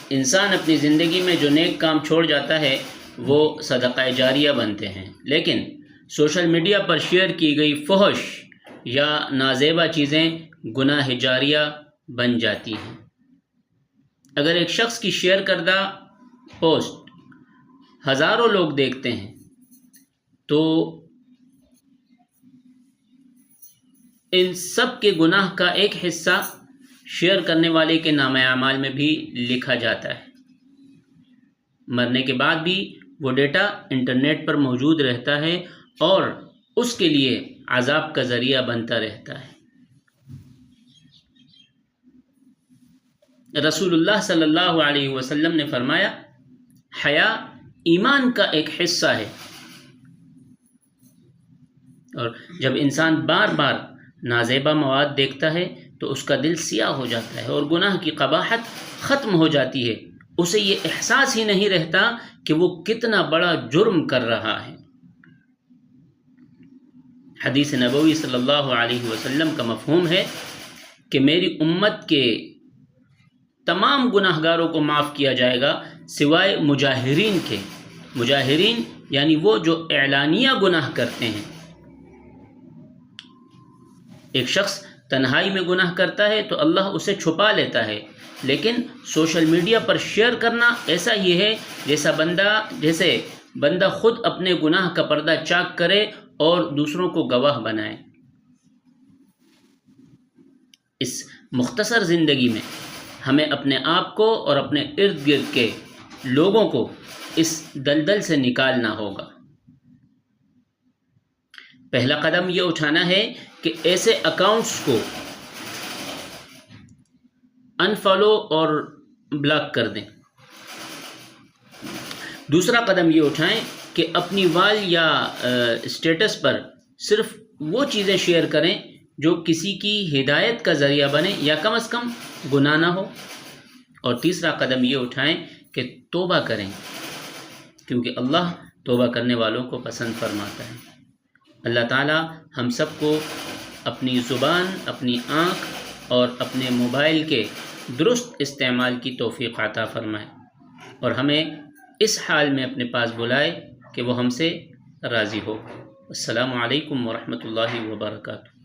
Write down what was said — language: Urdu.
انسان اپنی زندگی میں جو نیک کام چھوڑ جاتا ہے وہ صدقہ جاریہ بنتے ہیں، لیکن سوشل میڈیا پر شیئر کی گئی فحش یا نازیبا چیزیں گناہ جاریہ بن جاتی ہیں۔ اگر ایک شخص کی شیئر کردہ پوسٹ ہزاروں لوگ دیکھتے ہیں تو ان سب کے گناہ کا ایک حصہ شیئر کرنے والے کے نامہ اعمال میں بھی لکھا جاتا ہے۔ مرنے کے بعد بھی وہ ڈیٹا انٹرنیٹ پر موجود رہتا ہے اور اس کے لیے عذاب کا ذریعہ بنتا رہتا ہے۔ رسول اللہ صلی اللہ علیہ وسلم نے فرمایا، حیا ایمان کا ایک حصہ ہے، اور جب انسان بار بار نازیبا مواد دیکھتا ہے تو اس کا دل سیاہ ہو جاتا ہے اور گناہ کی قباحت ختم ہو جاتی ہے، اسے یہ احساس ہی نہیں رہتا کہ وہ کتنا بڑا جرم کر رہا ہے۔ حدیث نبوی صلی اللہ علیہ وسلم کا مفہوم ہے کہ میری امت کے تمام گناہ گاروں کو معاف کیا جائے گا سوائے مجاہرین کے۔ مجاہرین یعنی وہ جو اعلانیہ گناہ کرتے ہیں۔ ایک شخص تنہائی میں گناہ کرتا ہے تو اللہ اسے چھپا لیتا ہے، لیکن سوشل میڈیا پر شیئر کرنا ایسا ہی ہے جیسے بندہ خود اپنے گناہ کا پردہ چاک کرے اور دوسروں کو گواہ بنائے۔ اس مختصر زندگی میں ہمیں اپنے آپ کو اور اپنے ارد گرد کے لوگوں کو اس دلدل سے نکالنا ہوگا۔ پہلا قدم یہ اٹھانا ہے کہ ایسے اکاؤنٹس کو انفالو اور بلاک کر دیں۔ دوسرا قدم یہ اٹھائیں کہ اپنی وال یا اسٹیٹس پر صرف وہ چیزیں شیئر کریں جو کسی کی ہدایت کا ذریعہ بنے یا کم از کم گناہ نہ ہو۔ اور تیسرا قدم یہ اٹھائیں کہ توبہ کریں، کیونکہ اللہ توبہ کرنے والوں کو پسند فرماتا ہے۔ اللہ تعالی ہم سب کو اپنی زبان، اپنی آنکھ اور اپنے موبائل کے درست استعمال کی توفیق عطا فرمائے، اور ہمیں اس حال میں اپنے پاس بلائے کہ وہ ہم سے راضی ہو۔ السلام علیکم ورحمۃ اللہ وبرکاتہ۔